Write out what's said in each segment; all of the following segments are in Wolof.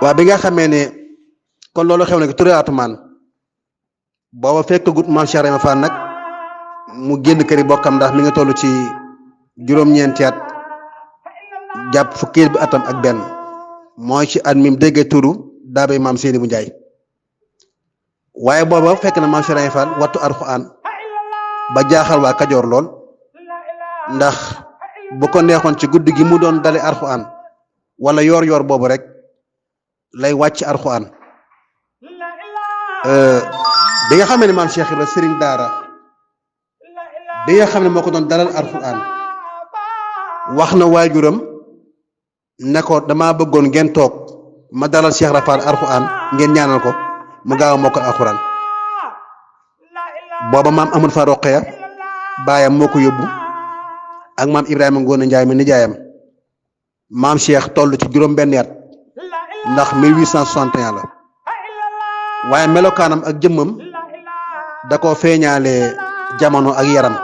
waa bi nga xamee ne kon loolu xew na ki Touré Atoumane booba fekk gut maam Cheikh Ibrahima Fall nag mu génn këri bokkam ndax mi nga toll ci juróom-ñeenti at jàpp fukki bi atam ak benn mooy ci at mi mu déggee turu daabay maam Seydou bu Njaay waaye booba fekk na maam Cheikh Ibrahima Fall wattu Alxuraan ba jaaxal waa Kajoor lool ndax bu ko neexoon ci guddi gi mu doon dale Alxuraan wala yoor boobu rek lay wàcc Alxuraan bi nga xam ne maam Cheikh Ibrahima Serigne Daara bi nga xam ne moo ko doon dalal Alxuraan wax na waajuram ne ko damaa bëggoon ngeen toog ma dalal Cheikh Rafal Alxuraan ngeen ñaanal ko mu gaaw a mokkal Alxuraan booba maam Amadou Fa Roqeya baayam moo ko yóbbu ak maam Ibrahima Ngoone Njaay mi nijaayam maam Cheikh toll ci juróom-benn at ndax 1861 la waaye melokaanam ak jëmmam da koo feeñaale jamono ak yaram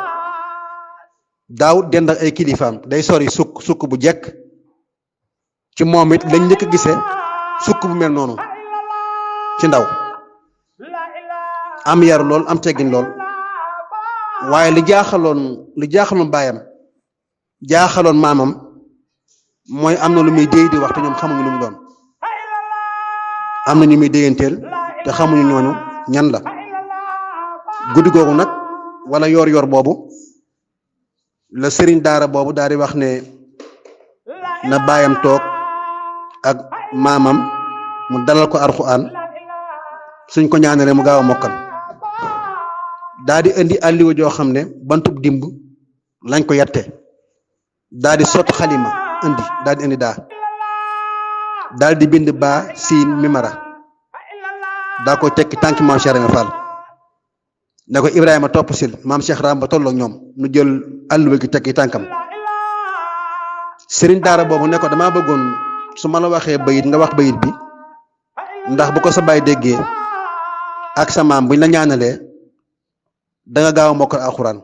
daaw dend ak ay kilifaam day sori sukk bu jekk ci moom it lañ njëkk a gisee sukk bu mel noonu ci ndaw am yar lool am teggin lool waaye li jaaxaloon baayam jaaxaloon maamam mooy am na lu muy déy di wax te ñoom xamuñu lu mu doon am na ñu muy déyanteel te xamuñu ñooñu ñan la guddi googu nag wala yor boobu la sëriñ daara boobu daal di wax ne na baayam toog ak maamam mu dalal ko Alxuraan suñ ko ñaanalee mu gaaw a mokkal daal di indi àlliwa joo xam ne bantub dimb lañ ko yatte daal di sott xalima daal di indi daal di bind baa siin mimara daa koy tekki tànki maam Cheikh Ibrahima Fall ne ko Ibrahima topp sil maam Cheikh Ram ba tolloog ñoom nu jël àlluwa gi tekki tànkam sëriñ daara boobu ne ko damaa bëggoon su ma la waxee bayit nga wax bayit bi ndax bu ko sa baay déggee ak sa maam buñ la ñaanalee da nga gaaw a mokkal Alxuraan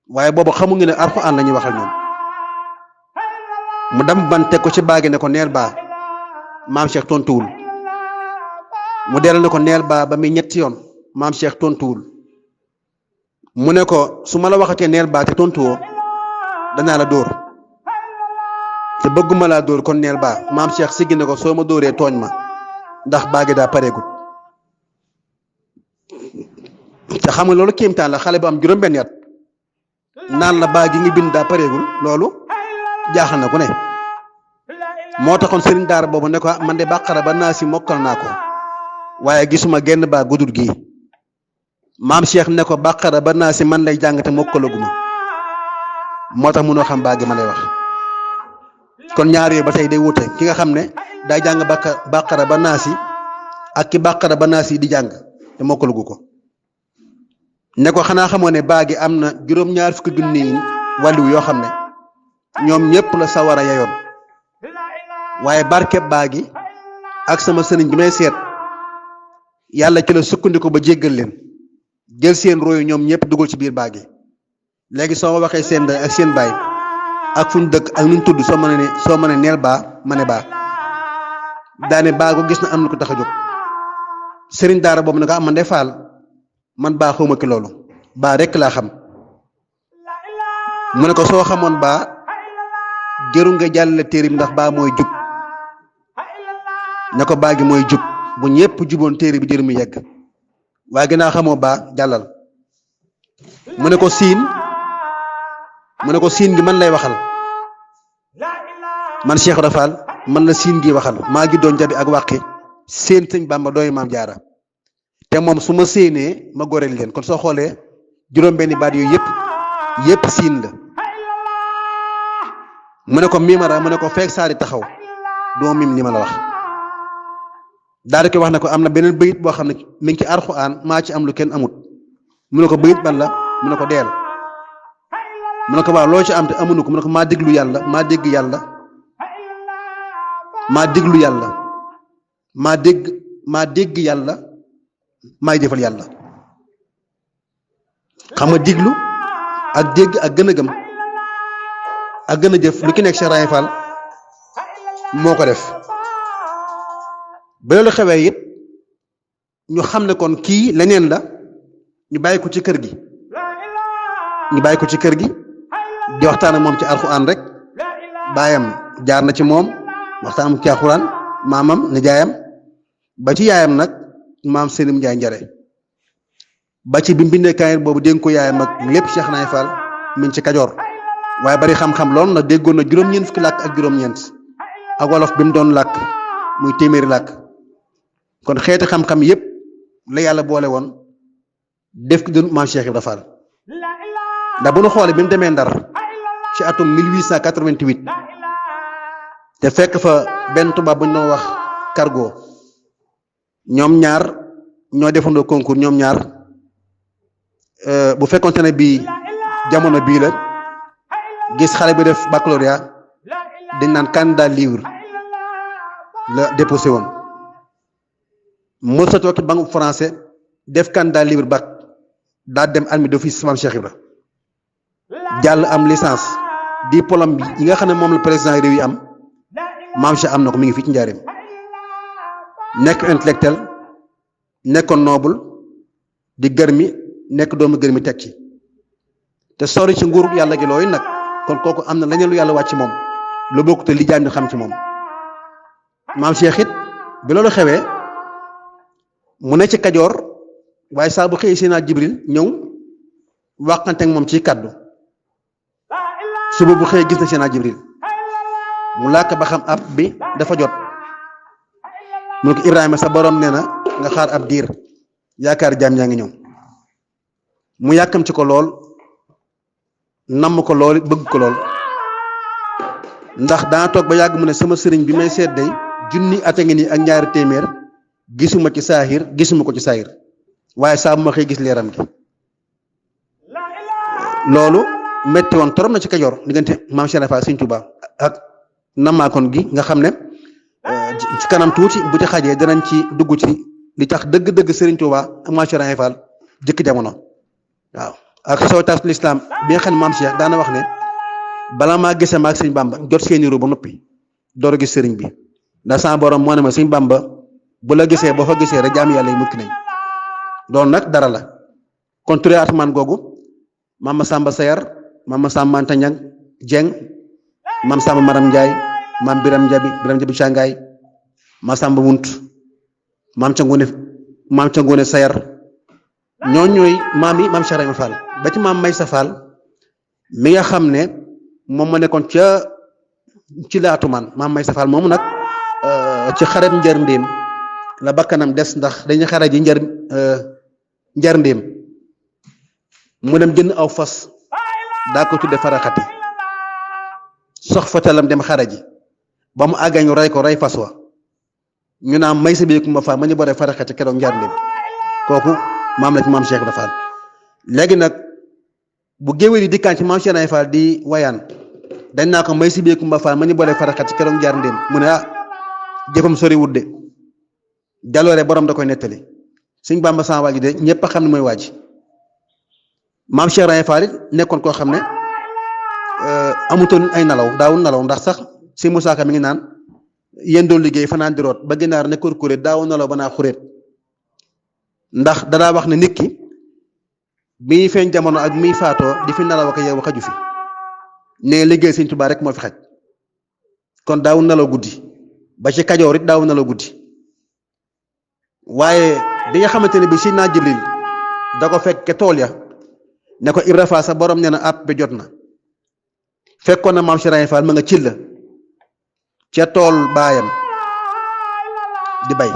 waaye boobu xamu ngi ne Alxuraan la ñuy waxal ñoom mu dem ban teg ko ci baagi ne ko neel baa maam Cheikh tontuwul mu dellu ne ko neel baa ba muy ñetti yoon maam Cheikh tontuwul mu ne ko su ma la waxatee neel baa te tontuwoo danaa la dóor te bëgguma laa dóor kon neel baa maam Cheikh siggi ne ko soo ma dóoree tooñ ma ndax baagi daa pareegul te xam nga loolu kéemtaan la xale bu am juróom-benn at naan la baagi ngi bind daa pareegul loolu jaaxal na ku ne moo taxoon sëriñ daara boobu ne ko man de bàqara ba naa si mokkal naa ko waaye gisuma genn baa gudul gii maam Cheikh ne ko bàqara ba naa si man lay jàng te mokkalaguma moo tax mënoo xam baa gi ma lay wax kon ñaar yooyu ba tey day wute ki nga xam ne day jàng bàqara ba naa si ak ki bàqara ba naa si di jàng te mokkalagu ko ne ko xanaa xamoo ne baa gi am na juróom-ñaar fukki junni wàllu yoo xam ne ñoom ñëpp la sawara yayoon waaye barke baa gi ak sama sëriñ bi may seet yàlla ci la sukkandiku ba jéggal leen jël seen royu ñoom ñëpp dugal ci biir baa gi léegi soo ma waxee seen ndey ak seen baay ak fuñ dëkk ak nuñ tudd soo mën a neel baa ma ne baa daane baa ko gis na am na ko tax a jóg sëriñ daara boobu ne ko am man de faal man baa xawma ki loolu baa rekk laa xam mu ne ko soo xamoon baa jëru nga jàllale téere bi ndax baa mooy jub ne ko baa gi mooy jub bu ñëpp juboon téere bi jëru mu yegg waaye gannaaw xamoo baa jàllal mu ne ko siin gi man lay waxal man Cheikh Rafal man la siin gi waxal maa ngi doon jabi ak wàqi seen sëñ Bàmba dooy maam jaara te moom su ma séenee ma goreel leen kon soo xoolee juróom-benni baat yooyu yëpp siin la mu ne ko mimara mu ne ko feek saari taxaw doo mim li ma la wax daal di ko wax ne ko am na beneen bayit boo xam ne mi ngi ci Alxuraan maa ci am lu kenn amut mu ne ko bayit ban la mu ne ko deel mu ne ko waaw loo ci am te amuñu ko mu ne ko maa déglu yàlla maa dégg yàlla maa déglu yàlla maa dégg yàlla maay jëfal yàlla xam nga déglu ak dégg ak gën a gëm ak gën a jëf lu ki nekk Cheikh Ibrahima Fall moo ko def ba loolu xewee it ñu xam ne kon kii leneen la ñu bàyyi ko ci kër gi di waxtaan ak moom ci alxuraan rek baayam jaar na ci moom waxtaan ak ci alxuraan maamam nijaayam ba ci yaayam nag maam Selim Njaay Njare ba ci bi mu bindee kaayir boobu dénk ko yaayam ak lépp Cheikh Naay Fall min ci Kajoor waaye bari xam-xam lool na déggoon na juróom-ñeent fukki làkk ak juróom-ñeent ak wolof bi mu doon làkk muy téeméeri làkk kon xeeti xam-xam yépp la yàlla boole woon def ko doon maam Cheikh Ibra Fall ndax bu nu xoolee bi mu demee Ndar ci atum 1888 te fekk fa benn tubaab bu ñu doon wax Cargo ñoom ñaar ñoo defandoo concours ñoom ñaar bu fekkonte ne bii jamono bii la gis xale bi def baccalauréat dañ naan candidat libre la déposé woon mos a toog ci banque français def candidat libre bac daa dem admis d'office maam Cheikh Ibra jàll am licence diplôme bi yi nga xam ne moom la président réew yi am maam Cheikh am na ko mi ngi fii ci njaareem nekk intellectuel nekkoon noble di gërmi nekk doomu gërmi teg ci te sori ci nguur yàlla gi looyu nag kon kooku am na leneen lu yàlla wàcc moom lu bokk te li jaam ñu xam ci moom maam Cheikh it bi loolu xewee mu ne ci Kajoor waaye saa bu xëyee Seydina Jibril ñëw waxante ak moom ci kaddu suba bu xëyee gis na Seydina Jibril mu làkk ba xam ab bi dafa jot mu ne ko Ibrahima sa borom nee na nga xaar ab diir yaakaar jaam yaa ngi ñëw mu yàkkam ci ko lool namm ko lool bëgg ko lool ndax daa toog ba yàgg mu ne sama sëriñ bi may seet day junni at a ngi nii ak ñaari téeméer gisuma ci saahir gisuma ko ci saahir waaye saa bu ma xëy gis leeram gi loolu metti woon torop na ci Kajoor diggante maam Cheikh Fall Sëriñ Tuubaa ak namaakoon gi nga xam ne ci kanam tuuti bu ci xajee danañ ci dugg ci li tax dëgg-dëgg Sëriñ Tuubaa ak maam Cheikh Fall jëkk jamono waaw ak sawtaas lislaam bi nga xam ne maam Cheikh daana wax ne bala maa gisee maag Sëriñ Bamba jot seeni ru ba noppi door a gis sëriñ bi ndax sama borom moo ne ma Sëriñ Bamba bu la gisee boo fa gisee rek jaam yàlla yi mucc nañ doon nag dara la kon turé atman googu Mama Samba Sayar Mama Samba Anta Ñang Jeng Mam Samba Maram Njaay Mam Biram Njabi Cangaay Ma Samba Wunt Mam ca Ngone Sayar ñoo ñooy maam yi maam Cheikh Ibrahima Fall ba ci maam Maysa Fall mi nga xam ne moom ma nekkoon ca ci laatumaan maam Maysa Fall moomu nag ci xareb njërndéem la bakkanam des ndax dañuy xare ji njërndéem mu dem jënd aw fas daa ko tudde faraxati sox fatalam dem xare ji ba mu àggee ñu rey ko rey fas wa ñu naan Maysa bi Kumba Fall ma ñu boree faraxati keroog njërndéem kooku maam la ci maam Cheikh Ibra Fall léegi nag bu géwél yi dikkaan ci maam Cheikh Ibra Fall di wayaan dañ naa ko Maysa bi Kumba Fall ma ñu boree faraxati keroog njërndéem mu ne jëfam sori wudde jaloore borom da koy nettali Sëñ Bamba sama waaji de ñëpp a xam ne mooy waaji maam Cheikh Ibra Fall it nekkoon koo xam ne amutoon ay nalaw daawul nalaw ndax sax si Moussa Ka mi ngi naan yéen doon liggéey fanaan di root ba ginaar ne kurkuréet daawul nalaw ba naa xuréet ndax dadaa wax ne nit ki bi feeñ jamono ak muy faatoo di fi nalaw ak yow xaju fi ne liggéey Sëñ Tuubaa rek moo fi xaj kon daawul nalaw guddi ba ci Kajoor it daawul nalaw guddi waaye bi nga xamante ne bi Sidna Jibril da ko fekk ke tool ya ne ko Ibra Fall sa borom nee na àpp bi jot na fekkoon na maam Cheikh Ibra Fall ma nga ci la ca tool baayam di bay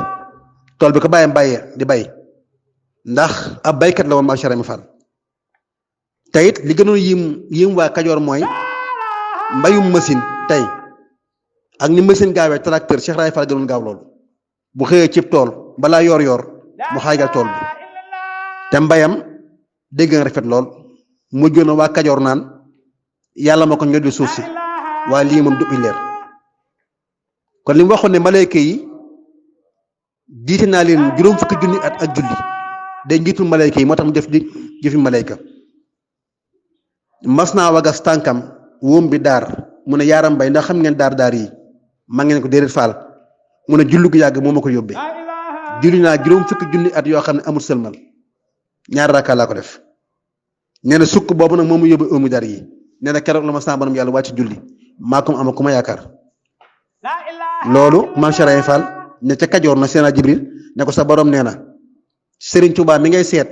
tool bi ko baayam bàyyee di bay ndax ab baykat la woon maam Cheikh Ibra Fall te it li gënoon yim waa Kajoor mooy mbayum machine tey ak ni machine gaawee tracteur Cheikh Ibra Fall gënoon gaaw loolu bu xëyee cib tool balaa yor mu xaagal tool bi te mbayam dégg nga rafet lool mujj na waa Kajoor naan yàlla ma ko ñoddi suuf si waaye lii moom du leer kon li mu waxoon ne malayka yi jiite naa leen juróom fukki junni at ak julli day njiitul malayka yi moo tax mu def di jëfi malayka mas naa wagas tànkam wóom bi daar mu ne yaaram bay ndax xam ngeen daar yi ma ngeen ko déedéet faal mu ne julli gu yàgg moo ma ko yóbbee julli naa juróom fukki junni at yoo xam ne amul sëlmal ñaari rakka laa ko def nee na sukk boobu nag moom mu yóbbu ëmmu dar yi nee na keroog la ma sama borom yàlla wàcc julli maa ko am ku ma yaakaar loolu maam Cheikh Fall ne ca Kajoor na Seydina Jibril ne ko sa borom nee na Serigne Touba mi ngay seet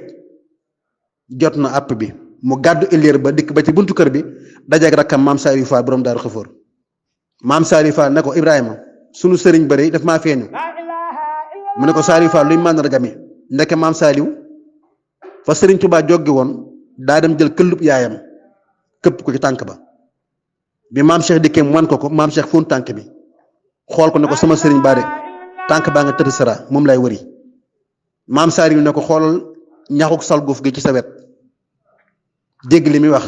jot na àpp bi mu gàddu ëllëer ba dikk ba ci buntu kër bi dajeeg rakkam maam Saliou Fall borom Daaru Xafoor maam Saliou Fall ne ko Ibrahima sunu sëriñ bëri daf maa feeñu mu ne ko Saliou Fall luy màndarga mi ndeke maam Saliou fa Serigne Touba joggi woon daa dem jël këllub yaayam këpp ko ci tànk ba bi maam Cheikh dikkee mu wan ko maam Cheikh fóon tànk bi xool ko ne ko sama sëriñ baa de tànk baa nga tëdd sara moom lay wëri maam Saliou ne ko xoolal ñaxuk salguuf gi ci sa wet dégg li muy wax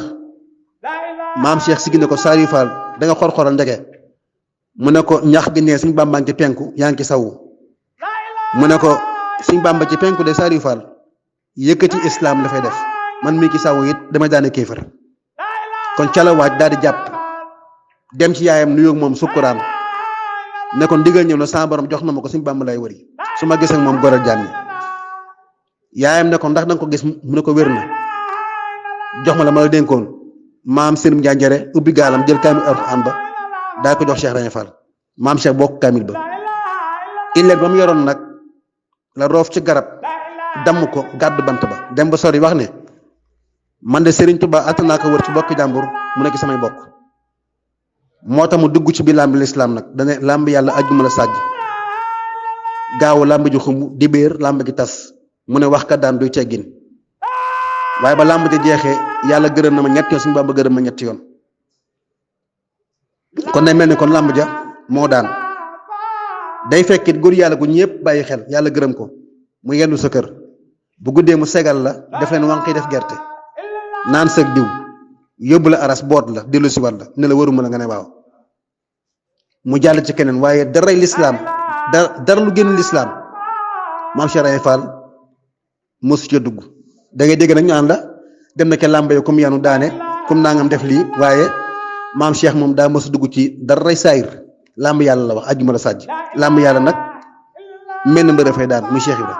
maam Cheikh sigi ne ko Saliou Fall da nga xor-xoral ndege mu ne ko ñax gi ne suñ bàmbaa ci penku yaa ngi ci sawu mu ne ko suñ bàmba ci penku de Saliou Fall yëkkati islam dafay def man mii ci sawu it damay daane kéefër kon ca la waaj daal di jàpp dem ci yaayam nuyoog moom sukkuraan ne ko ndigal ñëw na sama borom jox na ma ko suñ bàmba lay wëri su ma gis ak moom goral jànni yaayam ne ko ndax danga ko gis mu ne ko wér na jox ma la ma la dénkoon maam Sëriñ Njanjare ubbi gaalam jël kaamil Alxuraan ba daa ko jox Cheikh Raña Fall maam Cheikh bokk kaamil ba illeeg ba mu yoroon nag la roof ci garab damm ko gàddu bant ba dem ba sori wax ne man de Serigne Touba attan naa ko wër ci bokki jàmbur mu nekk samay bokk moo tax mu dugg ci biir làmbi lislaam nag dane làmb yàlla ajjuma la sàjj gaawu làmb ji xumb dibéer làmb gi tas mu ne wax ka daan duy teggin waaye ba làmb ji jeexee yàlla gërëm na ma ñetti yoon suñu Bàmba gërëm ma ñetti yoon kon day mel ni kon làmb ja moo daan day fekkit góor yàlla gu ñëpp bàyyi xel yàlla gërëm ko mu yendu sa kër bu guddee mu segal la def leen wànq def gerte naan sëg diw yóbbu la aras boot la dellu si wat la ne la waruma la nga ne waaw mu jàll ci keneen waaye daray lislaam dara lu génn lislaam maam Cheikh Raye Fall mosu ca dugg da ngay dégg nag ñu ànd la dem na ke làmba yo comme yanu daane comme naa ngam def lii waaye maam Cheikh moom daa mosu dugg ci daray saayir làmb yàlla la wax ajjuma la sàjj làmb yàlla nag mel na mbër fay daan muy Cheikh Ibra